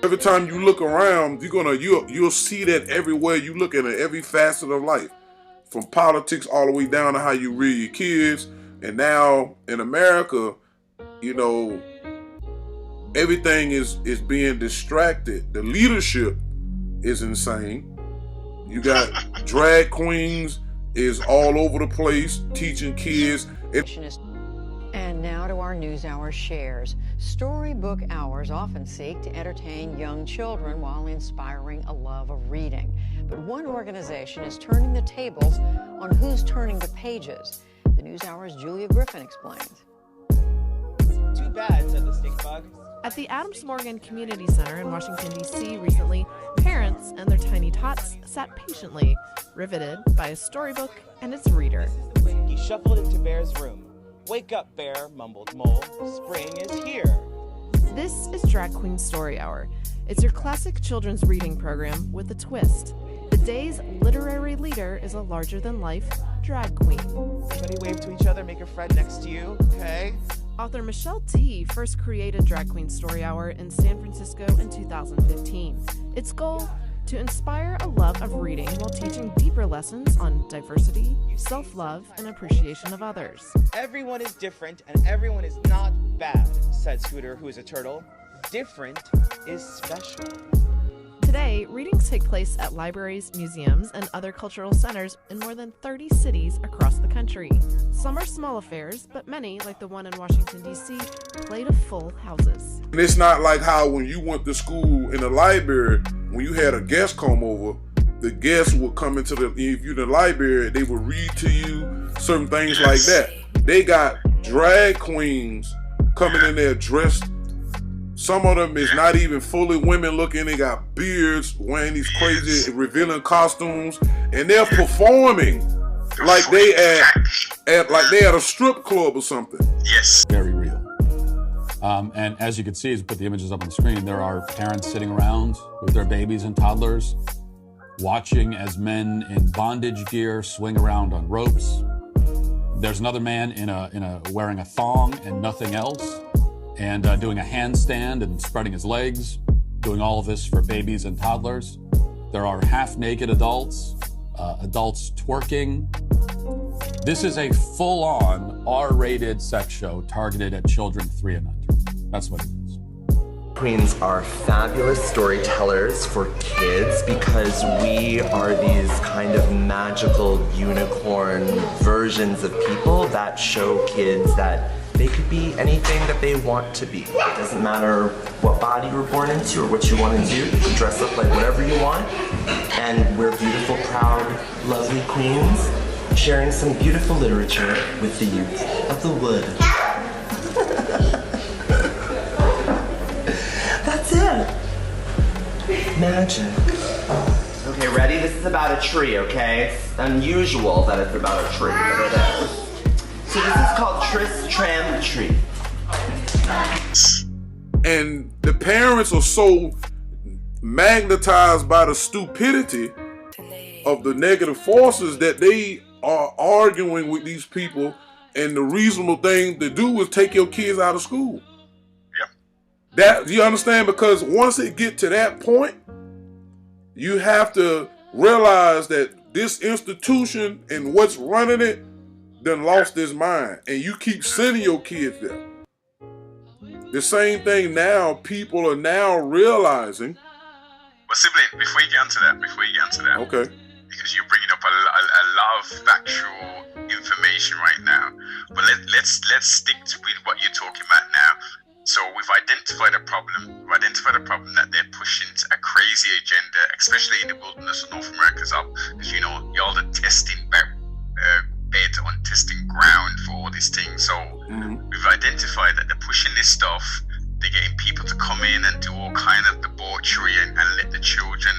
Every time you look around, you'll see that everywhere you look at it, every facet of life, from politics all the way down to how you rear your kids. And now in America, everything is being distracted. The leadership is insane. You got drag queens is all over the place teaching kids. And now to our NewsHour shares. Storybook hours often seek to entertain young children while inspiring a love of reading. But one organization is turning the tables on who's turning the pages. The NewsHour's Julia Griffin explains. Too bad, said the stink bug. At the Adams Morgan Community Center in Washington, D.C. recently, parents and their tiny tots sat patiently, riveted by a storybook and its reader. He shuffled into Bear's room. Wake up, Bear, mumbled Mole. Spring is here. This is Drag Queen Story Hour. It's your classic children's reading program with a twist. The day's literary leader is a larger-than-life drag queen. Everybody wave to each other, make a friend next to you, okay? Author Michelle Tea first created Drag Queen Story Hour in San Francisco in 2015. Its goal? To inspire a love of reading while teaching deeper lessons on diversity, self-love, and appreciation of others. Everyone is different and everyone is not bad, said Scooter, who is a turtle. Different is special. Today, readings take place at libraries, museums, and other cultural centers in more than 30 cities across the country. Some are small affairs, but many, like the one in Washington, D.C., play to full houses. And it's not like how when you went to school in the library, when you had a guest come over, the guests would come into if you're in the library, they would read to you, certain things like that. They got drag queens coming in there dressed. Some of them is not even fully women looking. They got beards, wearing these crazy, revealing costumes, and they're performing like they at a strip club or something. Yes. Very real. And as you can see, as we put the images up on the screen, there are parents sitting around with their babies and toddlers, watching as men in bondage gear swing around on ropes. There's another man wearing a thong and nothing else, and doing a handstand and spreading his legs, doing all of this for babies and toddlers. There are half-naked adults, adults twerking. This is a full-on R-rated sex show targeted at children 3 and under. That's what it is. Queens are fabulous storytellers for kids because we are these kind of magical unicorn versions of people that show kids that they could be anything that they want to be. It doesn't matter what body you're born into or what you want to do. You can dress up like whatever you want. And we're beautiful, proud, lovely queens sharing some beautiful literature with the youth of the wood. That's it. Magic. Okay, ready? This is about a tree, okay? It's unusual that it's about a tree, but it is. So this is called Tristram Tree. And the parents are so magnetized by the stupidity of the negative forces that they are arguing with these people, and the reasonable thing to do is take your kids out of school. Yep. That, you understand? Because once it get to that point, you have to realize that this institution and what's running it done lost his mind, and you keep sending your kids there. The same thing now, people are now realizing. But sibling, before you get onto that, Okay. because you're bringing up a lot of factual information right now, but let's stick with what you're talking about now. So we've identified a problem. We've identified a problem that they're pushing a crazy agenda, especially in the wilderness of North America's up, because y'all are testing bed on testing ground for all these things. So we've identified that they're pushing this stuff. They're getting people to come in and do all kind of debauchery and let the children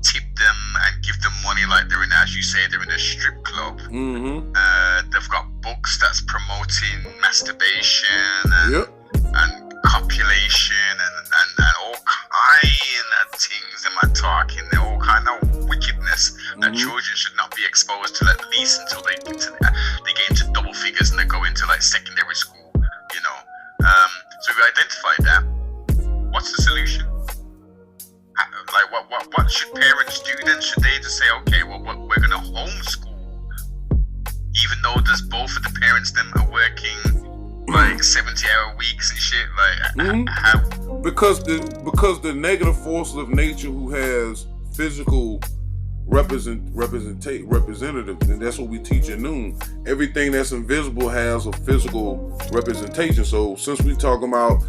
tip them and give them money like they're in, as you say, they're in a strip club. They've got books that's promoting masturbation and copulation and all kind of things. Am I talking? They're all kind of wickedness that children should not be exposed to, at least until they get into double figures and they go into like secondary school. So we identified that. What's the solution? fathers, both of the parents, them are working like 70-hour weeks and shit. Like, how? Because the negative forces of nature, who has physical representatives, and that's what we teach at noon. Everything that's invisible has a physical representation. So since we talking about,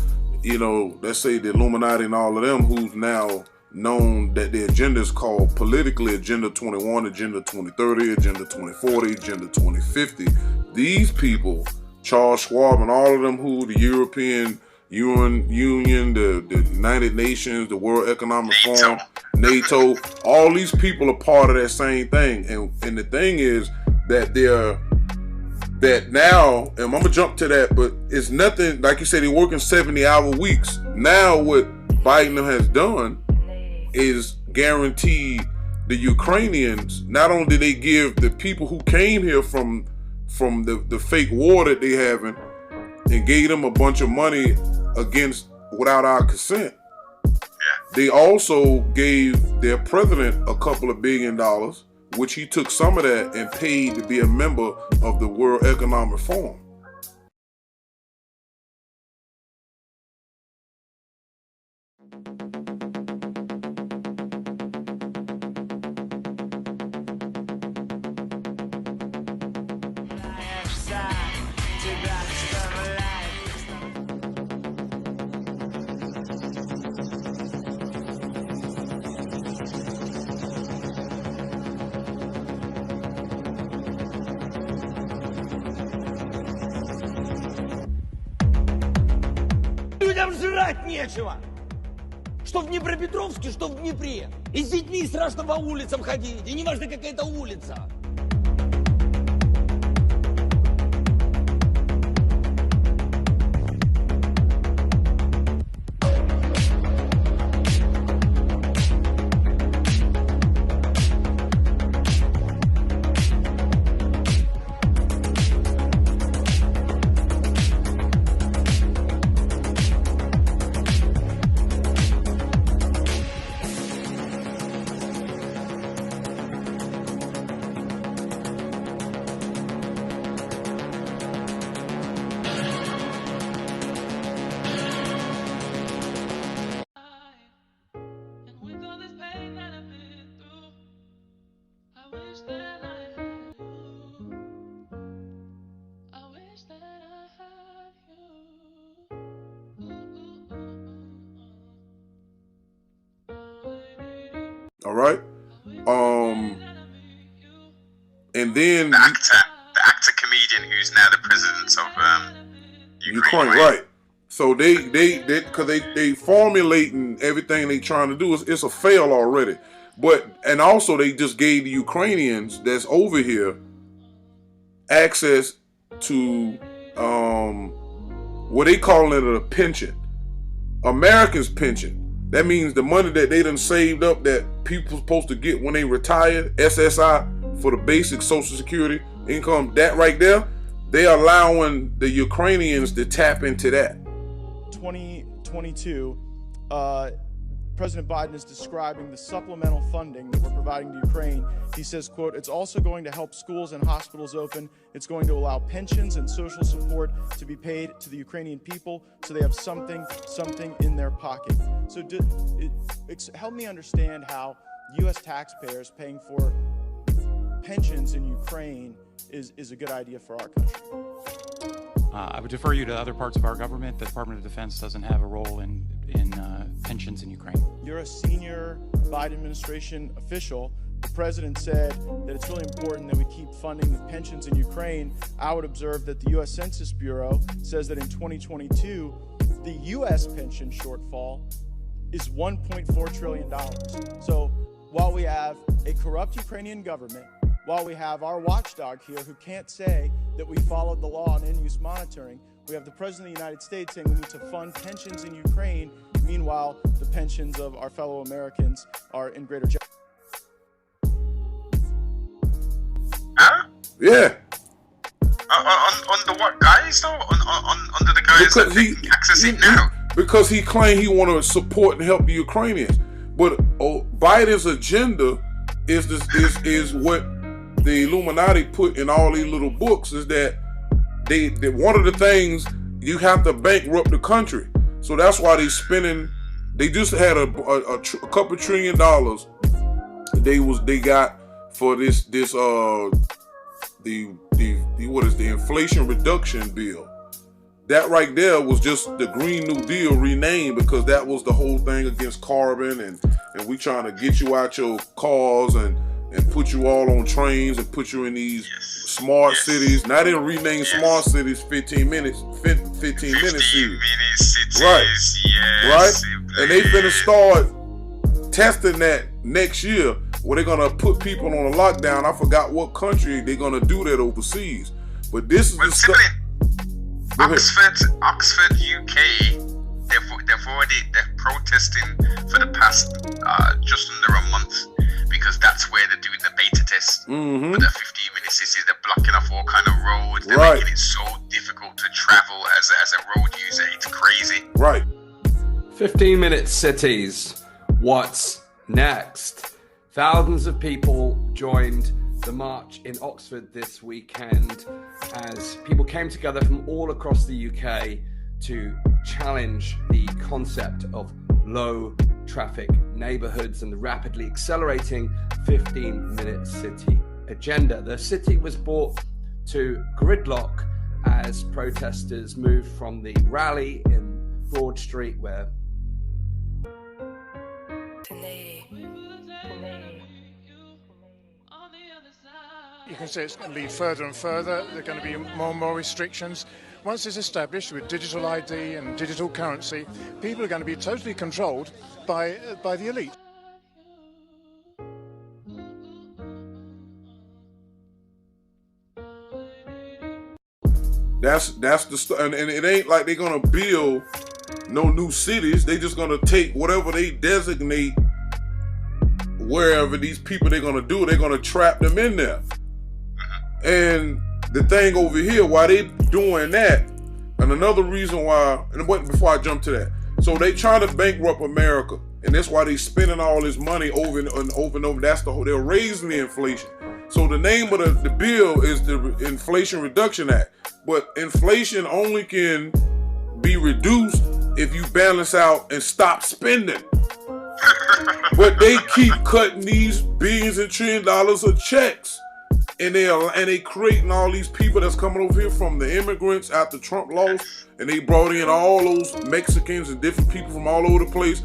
let's say the Illuminati and all of them, who's now known that their agenda is called politically Agenda 21, Agenda 2030, Agenda 2040, Agenda 2050. These people, Charles Schwab and all of them, who the European Union, the United Nations, the World Economic Forum, NATO, all these people are part of that same thing. And the thing is that that now, and I'm gonna jump to that, but it's nothing, like you said, they're working 70-hour weeks. Now what Biden has done is guaranteed the Ukrainians, not only did they give the people who came here from the fake war that they having, and gave them a bunch of money without our consent, they also gave their president a couple of $1 billion, which he took some of that and paid to be a member of the World Economic Forum. Людям жрать нечего. Что в Днепропетровске, что в Днепре. И с детьми страшно по улицам ходить. И не важно, какая это улица. All right. And then the actor comedian who's now the president of Ukraine, right? So they formulating everything they trying to do. It's a fail already. And also they just gave the Ukrainians that's over here access to what they calling it a pension, Americans' pension. That means the money that they done saved up that people supposed to get when they retired, SSI, for the basic Social Security income, that right there, they allowing the Ukrainians to tap into that. 2022, President Biden is describing the supplemental funding that we're providing to Ukraine. He says, quote, "It's also going to help schools and hospitals open. It's going to allow pensions and social support to be paid to the Ukrainian people so they have something in their pocket." So help me understand how U.S. taxpayers paying for pensions in Ukraine is a good idea for our country. I would defer you to other parts of our government. The Department of Defense doesn't have a role in pensions in Ukraine. You're a senior Biden administration official. The president said that it's really important that we keep funding the pensions in Ukraine. I would observe that the U.S. Census Bureau says that in 2022, the U.S. pension shortfall is $1.4 trillion. So while we have a corrupt Ukrainian government, while we have our watchdog here who can't say that we followed the law on end-use monitoring, we have the President of the United States saying we need to fund pensions in Ukraine. Meanwhile, the pensions of our fellow Americans are in greater jeopardy. Huh? Yeah. On the what guys though? On the guys that can access it now? Because he claimed he want to support and help the Ukrainians. But Biden's agenda is what the Illuminati put in all these little books is that they one of the things, you have to bankrupt the country. So that's why they just had a couple $1 trillion they got for the Inflation Reduction Bill. That right there was just the Green New Deal renamed, because that was the whole thing against carbon, and we trying to get you out your cars and put you all on trains and put you in these smart cities. Now they rename smart cities 15 minutes cities. Right. Right? And they finna start testing that next year, where they're gonna put people on a lockdown. I forgot what country they're gonna do that overseas. But this is the stuff. Oxford, UK, they're protesting for the past just under a month, because that's where they're doing the beta test. Mm-hmm. With the 15-minute cities, they're blocking off all kind of roads. They're making it so difficult to travel as a road user. It's crazy. Right. 15-minute cities. What's next? Thousands of people joined the march in Oxford this weekend as people came together from all across the UK to challenge the concept of low traffic neighborhoods and the rapidly accelerating 15-minute city agenda. The city was brought to gridlock as protesters moved from the rally in Broad Street, where you can see it's going to lead further and further. There are going to be more and more restrictions. Once it's established with digital ID and digital currency, people are going to be totally controlled by the elite. That's the stuff, and it ain't like they're gonna build no new cities. They just gonna take whatever they designate, wherever these people they're gonna do, they're gonna trap them in there. And the thing over here, why they doing that, and another reason why, and before I jump to that, so they trying to bankrupt America, and that's why they spending all this money over and over. That's they're raising the inflation. So the name of the bill is the Inflation Reduction Act, but inflation only can be reduced if you balance out and stop spending. But they keep cutting these billions and $1 trillion of checks. And they creating all these people that's coming over here from the immigrants after Trump lost, and they brought in all those Mexicans and different people from all over the place,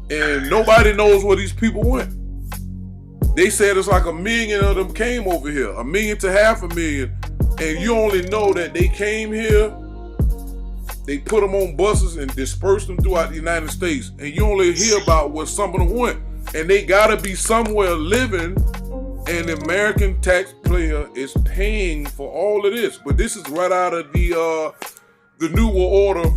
and nobody knows where these people went. They said it's like 1 million of them came over here, 1 million to 500,000, and you only know that they came here, they put them on buses and dispersed them throughout the United States, and you only hear about where some of them went, and they gotta be somewhere living. And the American taxpayer is paying for all of this. But this is right out of the New World Order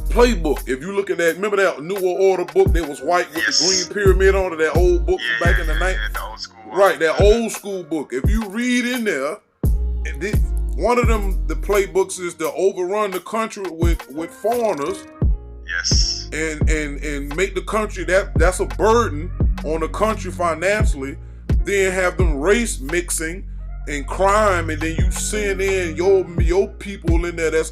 playbook. If you look at that, remember that New World Order book that was white with the green pyramid on it, that old book from back in the night? The old school one. Right, that old school book. If you read in there, one of them, the playbooks is to overrun the country with foreigners. Yes. And make the country, that's a burden on the country financially. Then have them race mixing and crime, and then you send in your people in there that's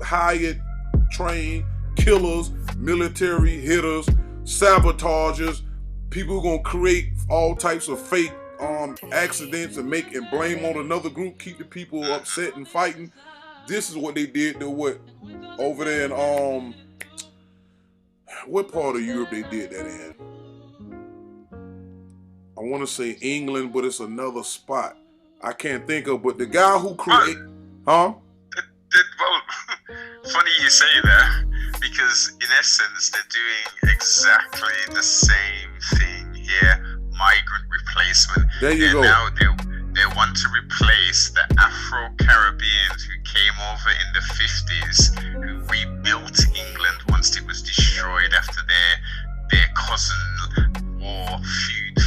hired, trained killers, military hitters, sabotagers, people who gonna create all types of fake accidents and blame on another group, keep the people upset and fighting. This is what they did to over there in what part of Europe they did that in? I want to say England, but it's another spot. I can't think of, but the guy who created, Well, funny you say that, because in essence, they're doing exactly the same thing here, migrant replacement. There you go. Now they want to replace the Afro-Caribbeans who came over in the 50s, who rebuilt England once it was destroyed after their cousin war feud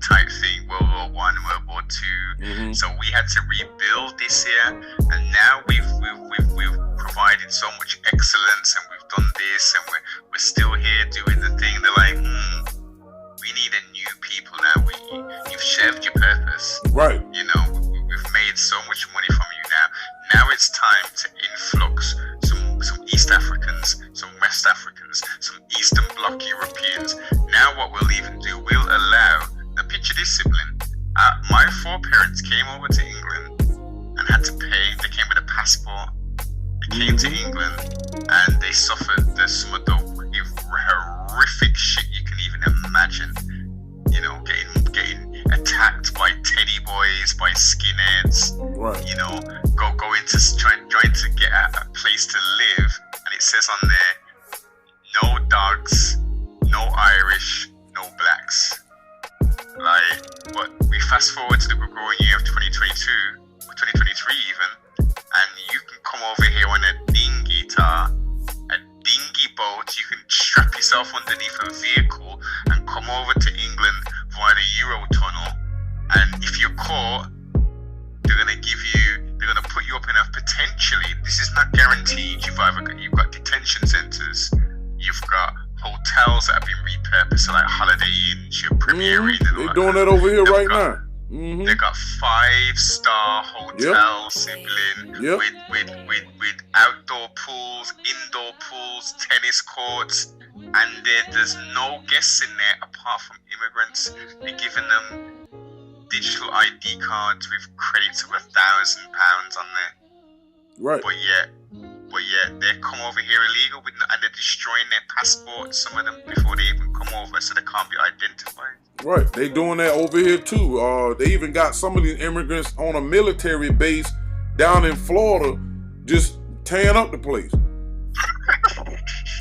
type thing, World War I, World War II. Mm-hmm. So we had to rebuild this here, and now we've provided so much excellence, and we've done this, and we're still here doing the thing. They're like, we need a new people now. You've served your purpose, right? You know. immigrants came over to England and had to pay. They came with a passport. They came to England and they suffered some of the horrific shit you can even imagine. You know, getting attacked by teddy boys, by skinheads. Right. You know, going to trying to get a place to live, and it says on there, no dogs, no Irish, no blacks. Like, but we fast forward to the growing year of 2022, or 2023 even, and you can come over here on a dinghy boat. You can strap yourself underneath a vehicle and come over to England via the Eurotunnel. And if you're caught, they're gonna put you up in a potentially. This is not guaranteed. You've got detention centres. You've got hotels that have been repurposed, so like Holiday Inns, your Premier Inn. They're doing that over here right now. They got 5-star hotels, sibling, with outdoor pools, indoor pools, tennis courts, and there's no guests in there apart from immigrants. They're giving them digital ID cards with credits of £1,000 on there. Right. But yet they come over here illegal and they're destroying their passports, some of them, before they even come over, so they can't be identified. Right, they doing that over here too. They even got some of these immigrants on a military base down in Florida, just tearing up the place.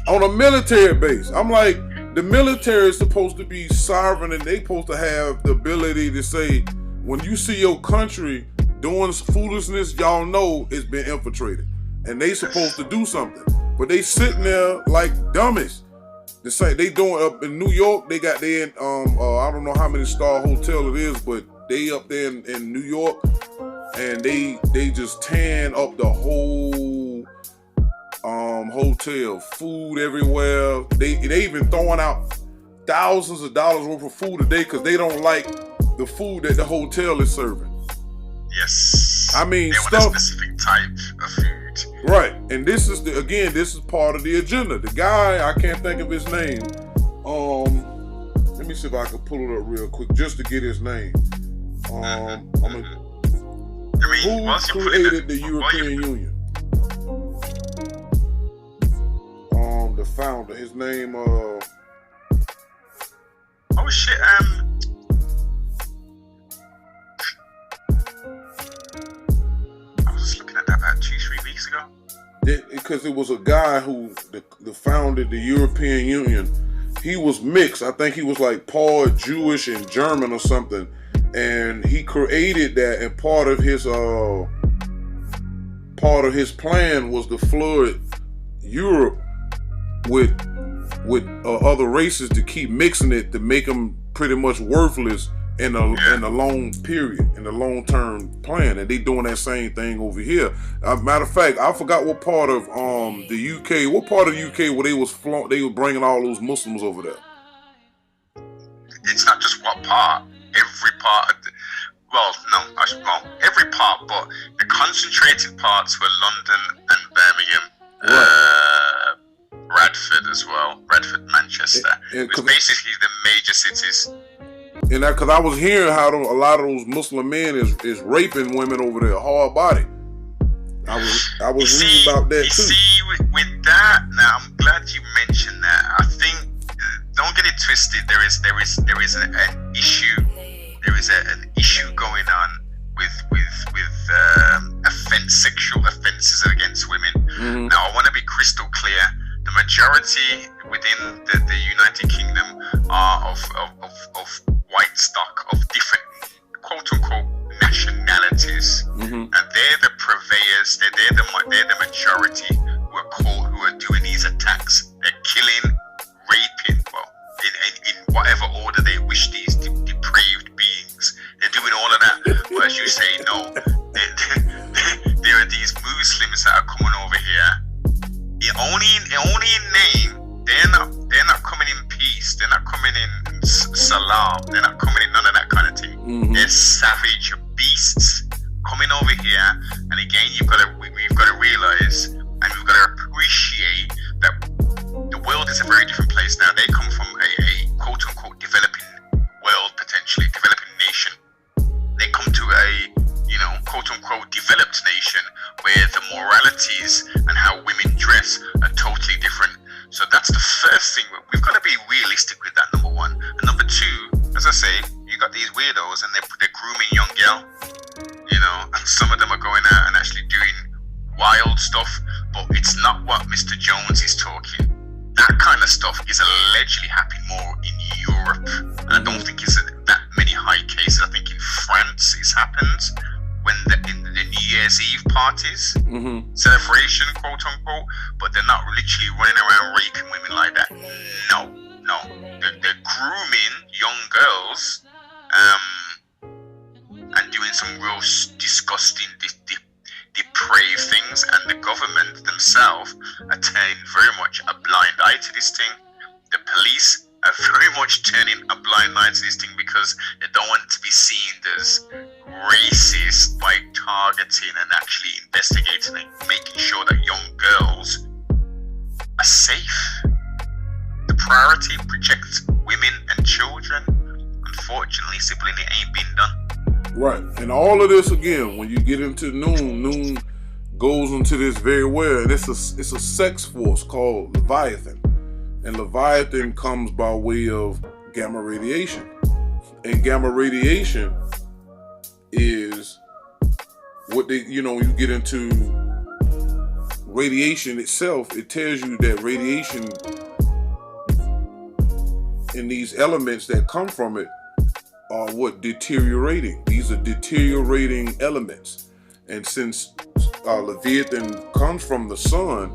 On a military base. I'm like, the military is supposed to be sovereign, and they supposed to have the ability to say, when you see your country doing foolishness, y'all know it's been infiltrated, and they supposed to do something. But they sitting there like dummies. The same they doing up in New York. They got there in I don't know how many star hotel it is, but they up there in New York, and they just tearing up the whole hotel. Food everywhere. They even throwing out thousands of dollars worth of food a day because they don't like the food that the hotel is serving. Yes. I mean, they want a specific type of food. Right, and this is this is part of the agenda. The guy, I can't think of his name. Let me see if I can pull it up real quick just to get his name. Who created the European Union? The founder. His name. Oh shit. About 2-3 weeks ago. Because it was a guy who the founded the European Union. He was mixed. I think he was like part Jewish and German or something, and he created that. And part of his plan was to flood Europe with other races to keep mixing it to make them pretty much worthless in a long period, in a long-term plan. And they doing that same thing over here. Matter of fact, I forgot what part of the UK, where they was bringing all those Muslims over there. It's not just what part, every part of every part, but the concentrated parts were London and Birmingham, Bradford as well, Manchester. It was basically the major cities. And because I was hearing how a lot of those Muslim men is raping women over there, hard body. I was reading about that too. You see, with that, now I'm glad you mentioned that. I think, don't get it twisted. There is an issue. There is an issue going on with sexual offences against women. Mm-hmm. Now I want to be crystal clear. The majority within the United Kingdom are of white stock, of different quote-unquote nationalities, and they're the purveyors. They're the majority who are doing these attacks. They're killing, raping, in whatever order they wish. These depraved beings, they're doing all of that. But as you say, no, there are these Muslims that are coming over here. Only in name. They're not coming in peace. They're not coming in salam. They're not coming in none of that kind of thing. Mm-hmm. They're savage beasts coming over here. And again, we've got to realize, and we've got to appreciate that the world is a very different place now. They come from a quote unquote developing world, potentially developing nation. They come to a quote-unquote developed nation where the moralities and how women dress are totally different. So that's the first thing. We've got to be realistic with that, number one. And number two, as I say, you got these weirdos and they're grooming young girl, you know, and some of them are going out and actually doing wild stuff, but it's not what Mr. Jones is talking. That kind of stuff is allegedly happening more in Europe. And I don't think it's that many high cases. I think in France it's happened when in the New Year's Eve parties, celebration, quote unquote, but they're not literally running around raping women like that. No. They're grooming young girls and doing some real disgusting, depraved things, and the government themselves are turning very much a blind eye to this thing. The police are very much turning a blind eye to this thing because they don't want to be seen as racist by targeting and actually investigating and making sure that young girls are safe. The priority protects women and children. Unfortunately, sibling, it ain't been done. Right, and all of this again, when you get into Noon goes into this very well, and it's a sex force called Leviathan, and Leviathan comes by way of gamma radiation, and gamma radiation is what they, you know, when you get into radiation itself, it tells you that radiation and these elements that come from it are what deteriorating. These are deteriorating elements, and since Leviathan comes from the sun,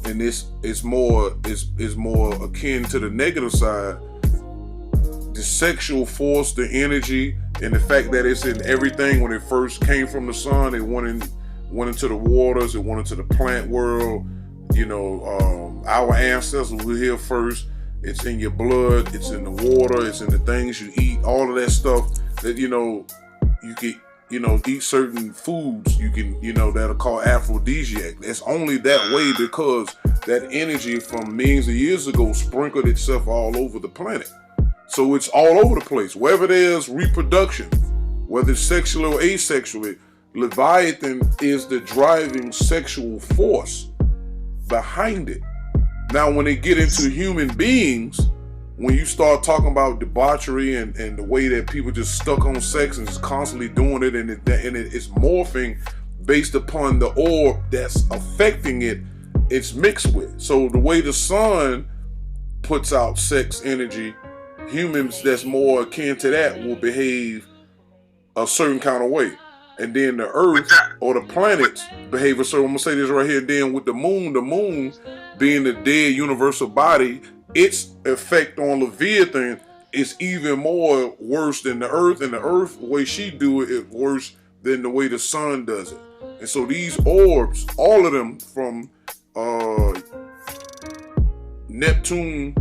and this is more akin to the negative side, the sexual force, the energy, and the fact that it's in everything. When it first came from the sun, it went into the waters, it went into the plant world. You know, our ancestors were here first. It's in your blood, it's in the water, it's in the things you eat, all of that stuff that, you know, you can, you know, eat certain foods you can, you know, that are called aphrodisiac. It's only that way because that energy from millions of years ago sprinkled itself all over the planet. So it's all over the place. Wherever there's reproduction, whether it's sexually or asexually, Leviathan is the driving sexual force behind it. Now, when they get into human beings, when you start talking about debauchery and the way that people just stuck on sex and just constantly doing it, and it's morphing based upon the orb that's affecting it, it's mixed with. So the way the sun puts out sex energy, humans that's more akin to that will behave a certain kind of way. And then the earth or the planets behave a certain, I'm gonna say this right here, then with the moon being the dead universal body, its effect on Leviathan is even more worse than the earth, and the earth, the way she do it, is worse than the way the sun does it. And so these orbs, all of them from Neptune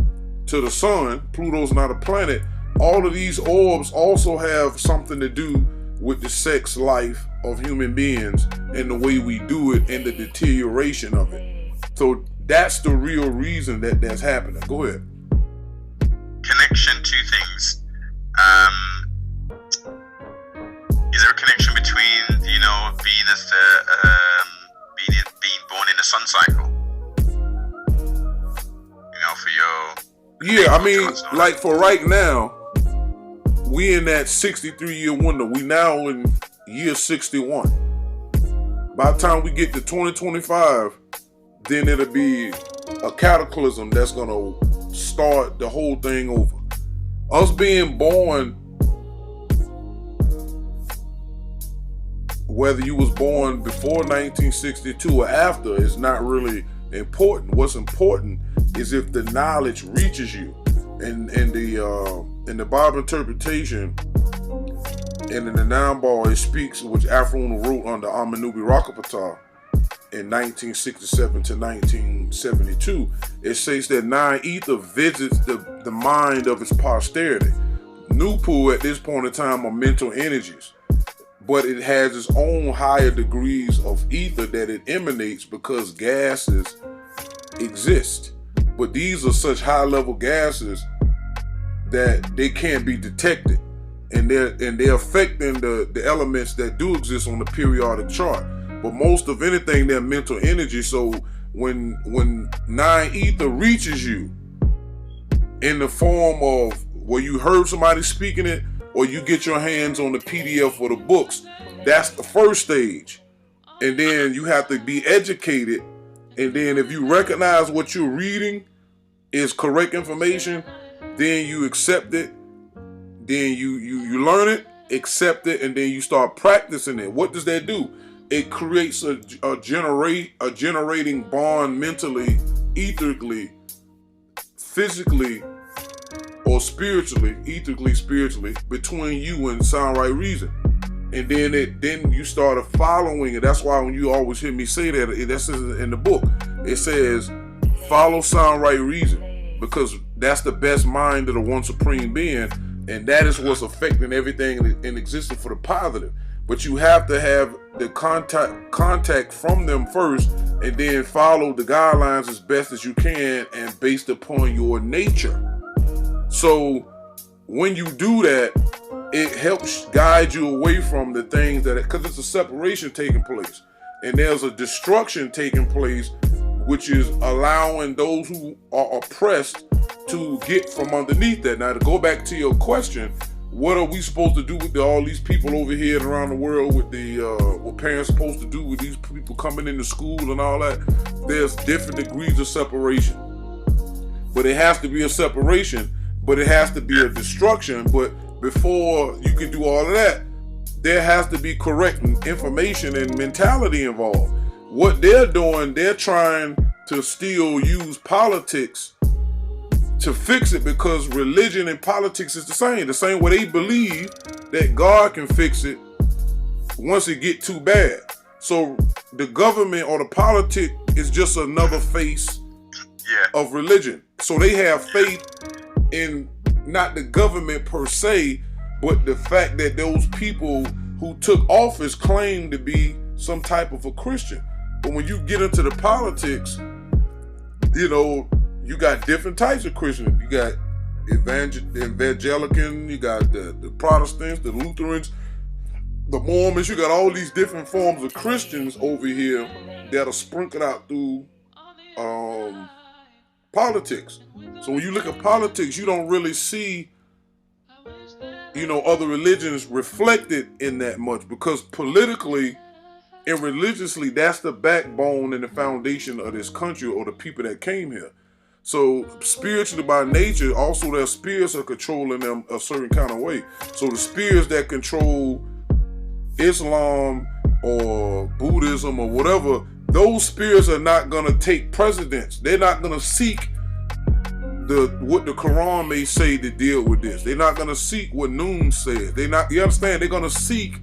to the sun, Pluto's not a planet, all of these orbs also have something to do with the sex life of human beings and the way we do it and the deterioration of it. So that's the real reason that that's happening. Go ahead. Connection, two things. Is there a connection between, you know, Venus being born in the sun cycle? You know, for your... Yeah, I mean, like for right now, we in that 63-year window. We now in year 61. By the time we get to 2025, then it'll be a cataclysm that's gonna start the whole thing over. Us being born, whether you was born before 1962 or after, is not really important. What's important is if the knowledge reaches you. And in the Bible interpretation, and in the Nambal, it speaks, which Afron wrote under Amenubi Rakapata in 1967 to 1972. It says that nine ether visits the mind of its posterity. Nupu at this point in time are mental energies, but it has its own higher degrees of ether that it emanates because gases exist. But these are such high level gases that they can't be detected. and they're affecting the elements that do exist on the periodic chart. But most of anything, they're mental energy. So when 9 ether reaches you in the form of where you heard somebody speaking it, or you get your hands on the PDF or the books, that's the first stage. And then you have to be educated. And then if you recognize what you're reading is correct information, then you accept it. Then you learn it, accept it, and then you start practicing it. What does that do? It creates a generating bond mentally, etherically, physically, or spiritually, spiritually, between you and sound right reason. And then you start following it. That's why when you always hear me say that, that's in the book. It says, follow sound right reason, because that's the best mind of the one supreme being, and that is what's affecting everything in existence for the positive. But you have to have the contact from them first, and then follow the guidelines as best as you can, and based upon your nature. So when you do that, it helps guide you away from the things that, because it's a separation taking place, and there's a destruction taking place, which is allowing those who are oppressed to get from underneath that. Now, to go back to your question, what are we supposed to do with all these people over here and around the world, with what parents supposed to do with these people coming into school and all that? There's different degrees of separation, but it has to be a separation, but it has to be a destruction. But before you can do all of that, there has to be correct information and mentality involved. What they're doing, they're trying to still use politics to fix it, because religion and politics is the same way they believe that God can fix it once it get too bad. So the government or the politic is just another face of religion. So they have faith in not the government per se, but the fact that those people who took office claim to be some type of a Christian. But when you get into the politics, you got different types of Christians. You got evangelican, you got the Protestants, the Lutherans, the Mormons. You got all these different forms of Christians over here that are sprinkled out through politics. So when you look at politics, you don't really see, other religions reflected in that much, because politically and religiously, that's the backbone and the foundation of this country, or the people that came here. So spiritually by nature, also their spirits are controlling them a certain kind of way. So the spirits that control Islam or Buddhism or whatever, those spirits are not going to take precedence. They're not going to seek what the Quran may say to deal with this. They're not going to seek what Noon said. You understand? They're going to seek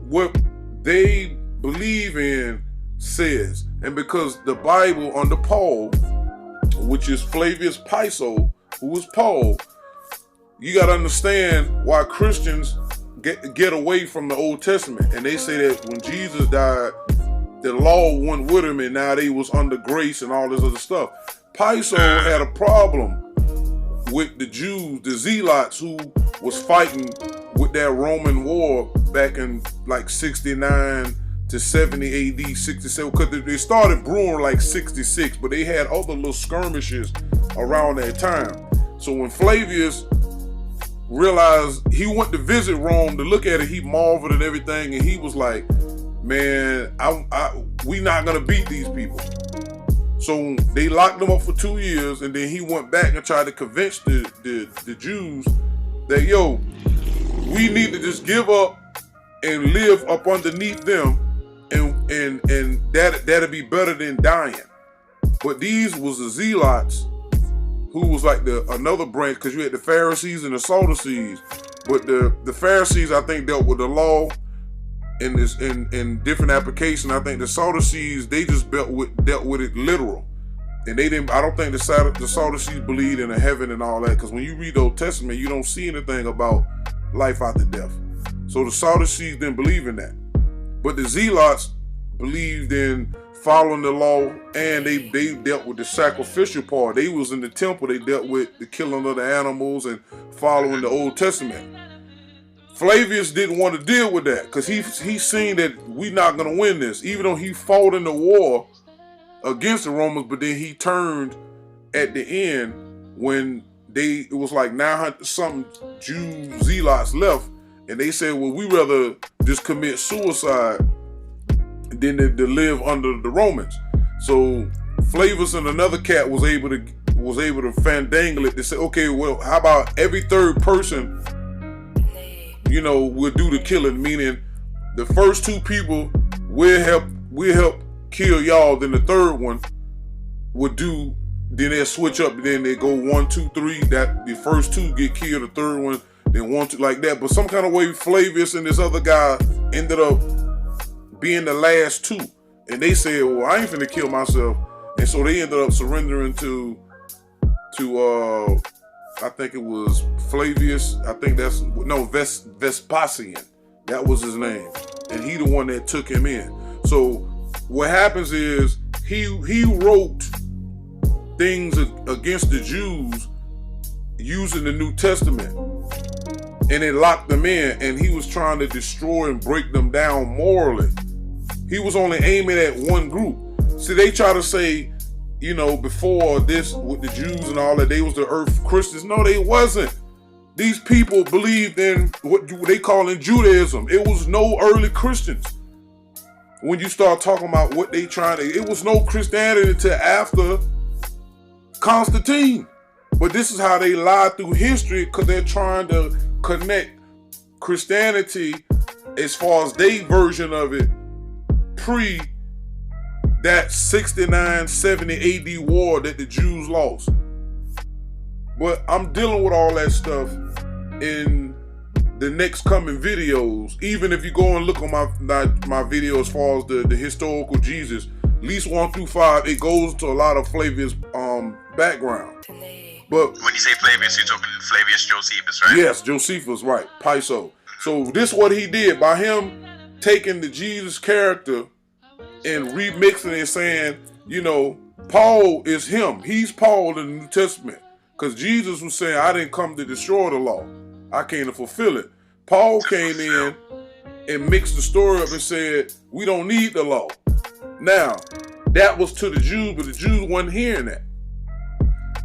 what they believe in says. And because the Bible under Paul, which is Flavius Piso, who was Paul, you got to understand why Christians get away from the Old Testament. And they say that when Jesus died, the law went with him, and now they was under grace and all this other stuff. Piso had a problem with the Jews, the Zealots, who was fighting with that Roman war back in like 69 to 70 AD, 67, because they started brewing like 66, but they had other little skirmishes around that time. So when Flavius realized, he went to visit Rome to look at it, he marveled at everything, and he was like, man, we not gonna beat these people. So they locked him up for 2 years, and then he went back and tried to convince the Jews that, we need to just give up and live up underneath them, and that'll be better than dying. But these was the Zealots, who was like another branch, because you had the Pharisees and the Sadducees. But the Pharisees, I think, dealt with the law in different application. I think the Sadducees, they just dealt with it literal, and they didn't. I don't think the Sadducees believed in a heaven and all that, because when you read the Old Testament, you don't see anything about life after death. So the Sadducees didn't believe in that, but the Zealots believed in following the law, and they dealt with the sacrificial part. They was in the temple. They dealt with the killing of the animals and following the Old Testament. Flavius didn't want to deal with that because he seen that we not going to win this, even though he fought in the war against the Romans, but then he turned at the end when it was like 900 something Jew zealots left, and they said, well, we rather just commit suicide than to live under the Romans. So Flavius and another cat was able to fandangle it to say, okay, well, how about every third person, will do the killing, meaning the first two people we'll help kill y'all, then the third one would do, then they'll switch up, then they go 1, 2, 3, that the first two get killed, the third one, then 1, 2, like that. But some kind of way Flavius and this other guy ended up being the last two. And they said, well, I ain't finna kill myself. And so they ended up surrendering to I think it was Flavius. I think Vespasian. That was his name. And he the one that took him in. So what happens is he wrote things against the Jews using the New Testament. And it locked them in, and he was trying to destroy and break them down morally. He was only aiming at one group. See, they try to say, before this with the Jews and all that, they was the earth Christians. No, they wasn't. These people believed in what they call in Judaism. It was no early Christians. When you start talking about what they it was no Christianity until after Constantine. But this is how they lie through history, because they're trying to connect Christianity as far as their version of it pre that 69, 70 AD war that the Jews lost. But I'm dealing with all that stuff in the next coming videos. Even if you go and look on my video as far as the historical Jesus, at least 1 through 5, it goes to a lot of Flavius background. But when you say Flavius, you're talking Flavius Josephus, right? Yes, Josephus, right. Piso. So this is what he did by him taking the Jesus character and remixing it and saying, Paul is him. He's Paul in the New Testament. Because Jesus was saying, I didn't come to destroy the law. I came to fulfill it. Paul came in and mixed the story up and said, we don't need the law. Now, that was to the Jews, but the Jews wasn't hearing that.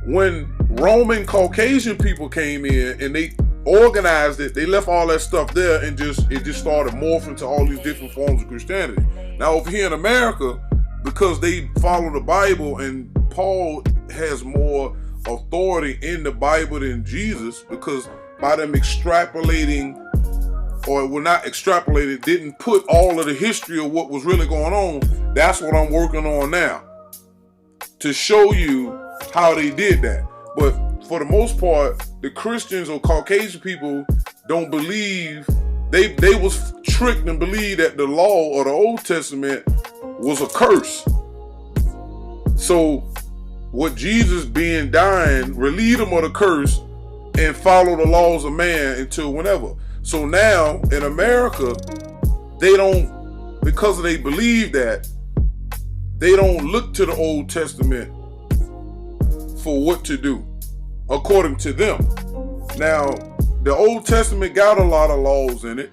When Roman Caucasian people came in and they organized it, they left all that stuff there and it just started morphing to all these different forms of Christianity. Now over here in America, because they follow the Bible and Paul has more authority in the Bible than Jesus, because by them extrapolating, or well, not extrapolated, didn't put all of the history of what was really going on. That's what I'm working on now, to show you how they did that. But for the most part, the Christians or Caucasian people don't believe, they was tricked and believed that the law or the Old Testament was a curse. So what Jesus being dying relieved them of the curse and follow the laws of man until whenever. So now in America, they don't, because they believe that, they don't look to the Old Testament for what to do, according to them. Now, the Old Testament got a lot of laws in it,